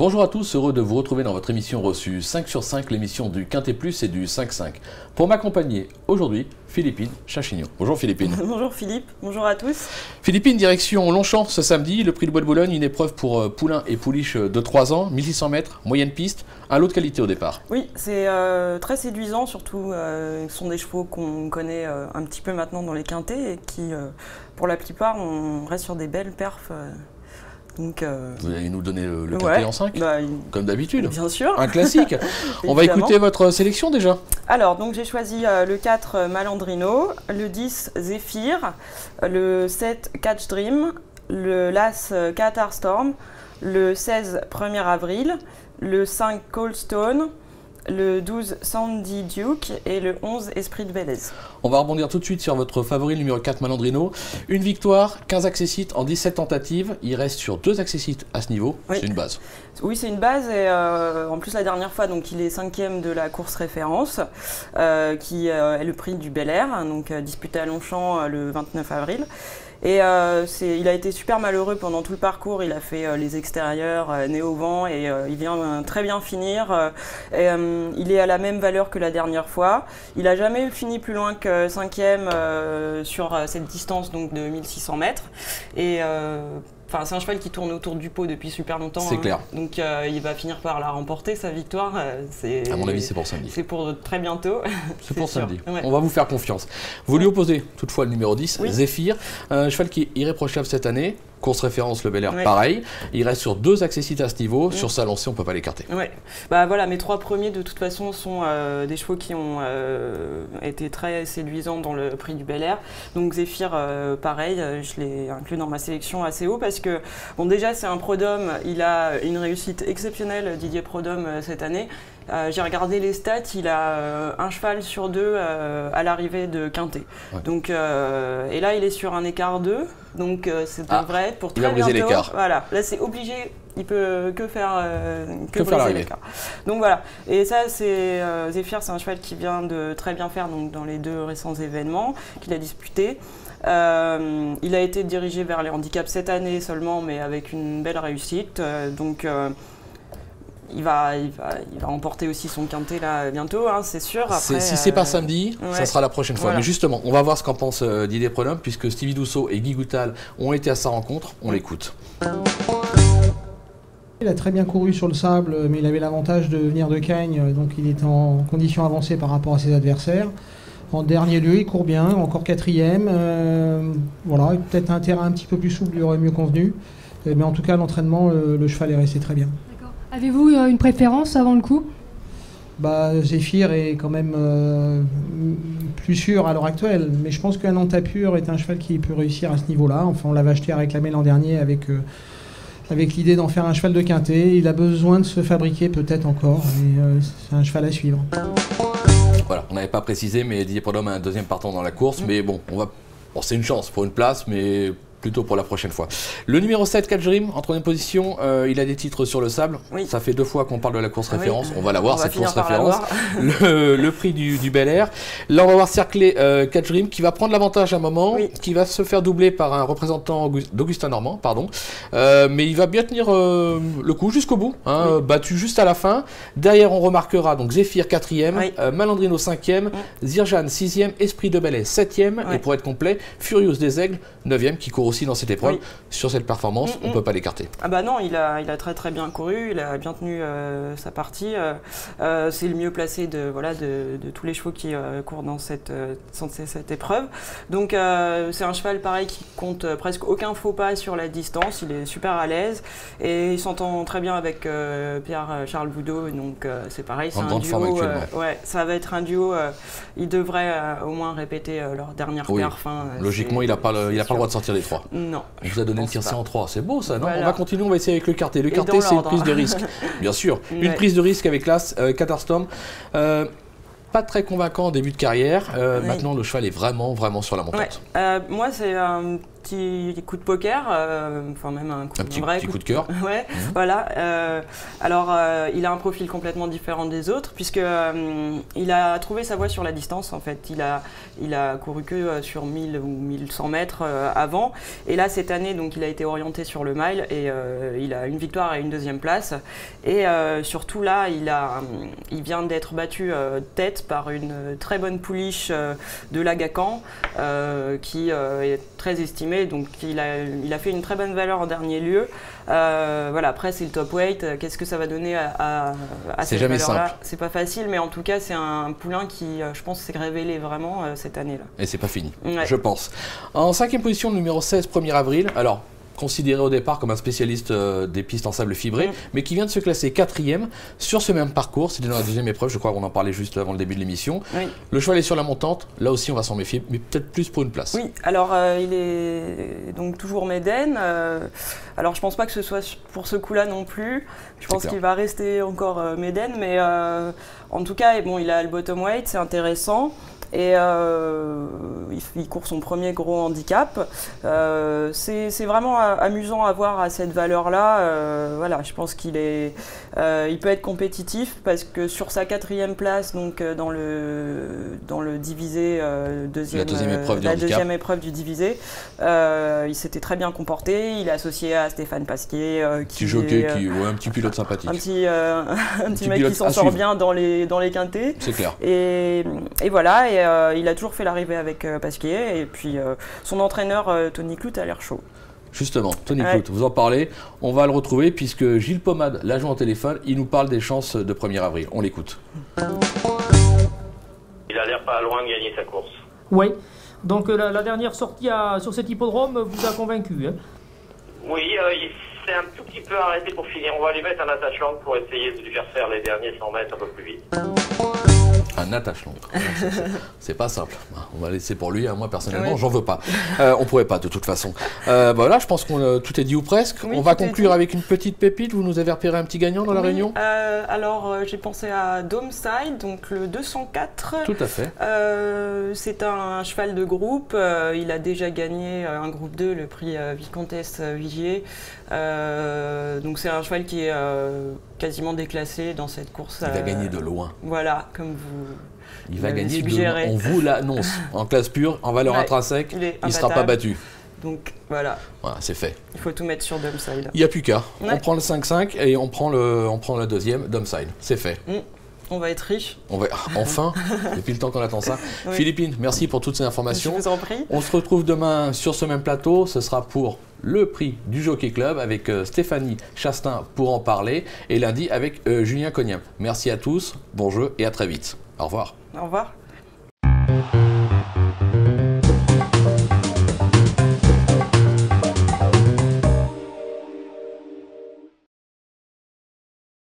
Bonjour à tous, heureux de vous retrouver dans votre émission reçue 5 sur 5, l'émission du Quintet Plus et du 5-5. Pour m'accompagner aujourd'hui, Philippine Chachignon. Bonjour Philippine. Bonjour Philippe, bonjour à tous. Philippine, direction Longchamp ce samedi, le prix de Bois de Boulogne, une épreuve pour poulains et pouliches de 3 ans, 1600 mètres, moyenne piste, un lot de qualité au départ. Oui, c'est très séduisant, surtout ce sont des chevaux qu'on connaît un petit peu maintenant dans les quintets et qui, pour la plupart, on reste sur des belles perfs. Donc, vous allez nous donner le quintet en 5 comme d'habitude. Bien sûr. Un classique. On va écouter votre sélection déjà. Alors, donc j'ai choisi le 4 Malandrino, le 10 Zephyr, le 7 Catch Dream, le l'As Qatar Storm, le 16 1er avril, le 5 Cold Stone, le 12 Sandy Duke et le 11 Esprit de Belize. On va rebondir tout de suite sur votre favori, numéro 4 Malandrino. Une victoire, 15 accessites en 17 tentatives. Il reste sur 2 accessites à ce niveau. Oui. C'est une base. Oui, c'est une base. Et en plus, la dernière fois, donc, il est 5e de la course référence, qui est le prix du Bel Air, donc disputé à Longchamp le 29 avril. Et il a été super malheureux pendant tout le parcours, il a fait les extérieurs, nez au vent, et il vient très bien finir. Il est à la même valeur que la dernière fois. Il n'a jamais fini plus loin que 5e sur cette distance donc, de 1600 mètres. Et c'est un cheval qui tourne autour du pot depuis super longtemps. C'est clair. Donc il va finir par la remporter, sa victoire. À mon avis, c'est pour samedi. C'est pour très bientôt. C'est pour samedi. Ouais. On va vous faire confiance. Vous lui opposez toutefois le numéro 10, oui. Zephyr. Un cheval qui est irréprochable cette année. Course référence, le Bel Air, pareil. Il reste sur 2 accessites à ce niveau. Sur sa lancée, on ne peut pas l'écarter. Ouais. Bah voilà, mes 3 premiers, de toute façon, sont des chevaux qui ont été très séduisants dans le prix du Bel Air. Donc Zephyr, pareil, je l'ai inclus dans ma sélection assez haut parce que, bon, déjà, c'est un Prodhomme. Il a une réussite exceptionnelle, Didier Prodhomme, cette année. J'ai regardé les stats, il a un cheval sur 2 à l'arrivée de Quintet. Ouais. Donc, et là, il est sur un écart 2. Donc ça devrait être pour très bientôt. Il a brisé l'écart. Voilà, là c'est obligé, il peut que faire briser l'écart. Donc voilà, et ça c'est Zephyr, c'est un cheval qui vient de très bien faire donc, dans les 2 récents événements qu'il a disputés. Il a été dirigé vers les handicaps cette année seulement, mais avec une belle réussite. Il va emporter aussi son quintet là bientôt, hein, c'est sûr. Après, si c'est pas samedi, ça sera la prochaine fois. Voilà. Mais justement, on va voir ce qu'en pense Didier Prodhomme, puisque Stevie Dousseau et Guy Goutal ont été à sa rencontre. On l'écoute. Il a très bien couru sur le sable, mais il avait l'avantage de venir de Cagnes, donc il était en condition avancée par rapport à ses adversaires. En dernier lieu, il court bien, encore 4e. Voilà, peut-être un terrain un petit peu plus souple lui aurait mieux convenu. Mais en tout cas, l'entraînement, le cheval est resté très bien. Avez-vous une préférence avant le coup? Zephyr est quand même plus sûr à l'heure actuelle, mais je pense qu'un Antapur est un cheval qui peut réussir à ce niveau-là. Enfin, on l'avait acheté à réclamer l'an dernier avec l'idée d'en faire un cheval de quintet. Il a besoin de se fabriquer peut-être encore, mais c'est un cheval à suivre. Voilà, on n'avait pas précisé, mais Didier Prodhomme a un 2e partant dans la course, mais bon, c'est une chance pour une place, mais plutôt pour la prochaine fois. Le numéro 7, Catch Dream, en 3e position, il a des titres sur le sable. Oui. Ça fait 2 fois qu'on parle de la course référence. On va la voir, cette course référence. Le prix du Bel Air. Là, on va voir cercler Catch Dream qui va prendre l'avantage à un moment, qui va se faire doubler par un représentant d'Augustin Normand, pardon. Mais il va bien tenir le coup jusqu'au bout, hein, battu juste à la fin. Derrière, on remarquera donc Zephyr 4e, Malandrino 5e, Zirjan 6e, Esprit de Belize 7e, et pour être complet, Furious des Aigles 9e, qui court aussi dans cette épreuve. Sur cette performance, on ne peut pas l'écarter. Ah bah non, il a très très bien couru, il a bien tenu sa partie. C'est le mieux placé de tous les chevaux qui courent dans cette épreuve. Donc c'est un cheval pareil qui compte presque aucun faux pas sur la distance, il est super à l'aise et il s'entend très bien avec Pierre-Charles Boudot, donc c'est pareil, c'est un duo. Ça va être un duo, ils devraient au moins répéter leur dernière perf. Logiquement, il n'a pas le droit de sortir les 3. Non. On vous a donné le tiercé en 3, c'est beau ça, non? Voilà. On va continuer, on va essayer avec le quartet. Le quartet, c'est une prise de risque, bien sûr. Une prise de risque avec l'As Qatar Storm. Pas très convaincant en début de carrière. Maintenant, le cheval est vraiment sur la montante. Moi, c'est un petit coup de poker, enfin même un vrai petit coup de cœur. Ouais, voilà. Alors, il a un profil complètement différent des autres, puisque il a trouvé sa voie sur la distance, en fait. Il a couru que sur 1000 ou 1100 mètres avant. Et là, cette année, donc, il a été orienté sur le mile et il a une victoire et une deuxième place. Et surtout là, il vient d'être battu tête par une très bonne pouliche de l'Agacan qui est très estimée. Donc, il a fait une très bonne valeur en dernier lieu. Voilà, après, c'est le top weight. Qu'est-ce que ça va donner à cette valeur-là? C'est pas facile, mais en tout cas, c'est un poulain qui, je pense, s'est révélé vraiment cette année-là. Et c'est pas fini, ouais. Je pense. En 5e position, le numéro 16, 1er avril. Alors, considéré au départ comme un spécialiste des pistes en sable fibré, mais qui vient de se classer 4e sur ce même parcours. C'était dans la deuxième épreuve, je crois qu'on en parlait juste avant le début de l'émission. Oui. Le cheval est sur la montante, là aussi on va s'en méfier, mais peut-être plus pour une place. Oui, alors il est donc toujours Méden. Alors je pense pas que ce soit pour ce coup-là non plus. Je pense qu'il va rester encore Méden, mais en tout cas, bon, il a le bottom weight, c'est intéressant. Et il court son premier gros handicap. C'est vraiment amusant à voir à cette valeur-là. Voilà, je pense qu'il il peut être compétitif parce que sur sa 4e place, donc dans le divisé la deuxième épreuve du divisé, il s'était très bien comporté. Il est associé à Stéphane Pasquier, petit jockey, un petit pilote sympathique, un petit mec qui s'en sort bien dans les quintés. C'est clair. Et voilà. Et il a toujours fait l'arrivée avec Pasquier et puis son entraîneur Tony Clout a l'air chaud. Justement, Tony Clout, vous en parlez, on va le retrouver puisque Gilles Pommade l'a joint au téléphone, il nous parle des chances de 1er avril, on l'écoute. Il a l'air pas loin de gagner sa course. Oui, donc la dernière sortie sur cet hippodrome vous a convaincu, hein? Oui, il s'est un tout petit peu arrêté pour finir, on va lui mettre un attache longue pour essayer de lui faire les derniers 100 mètres un peu plus vite. Un attache longue. C'est pas simple. On va laisser pour lui. Moi, personnellement, j'en veux pas. On pourrait pas, de toute façon. Voilà, je pense que tout est dit ou presque. Oui, on va conclure avec une petite pépite. Vous nous avez repéré un petit gagnant dans la réunion? Alors, j'ai pensé à Domeside, donc le 204. Tout à fait. C'est un cheval de groupe. Il a déjà gagné un groupe 2, le prix Vicomtesse Vigier. Donc, c'est un cheval qui est quasiment déclassé dans cette course. Il va gagner de loin. Voilà, comme vous. Il va gagner de loin. On vous l'annonce. En classe pure, en valeur intrinsèque, il ne sera pas battu. Donc voilà. Voilà, c'est fait. Il faut tout mettre sur Domeside. Il n'y a plus qu'à. On prend le 5-5 et on prend la deuxième, Domeside. C'est fait. On va être riche. Enfin, depuis le temps qu'on attend ça. Oui. Philippine, merci pour toutes ces informations. Je vous en prie. On se retrouve demain sur ce même plateau. Ce sera pour le prix du Jockey Club avec Stéphanie Chastain pour en parler et lundi avec Julien Cognam. Merci à tous, bon jeu et à très vite. Au revoir. Au revoir.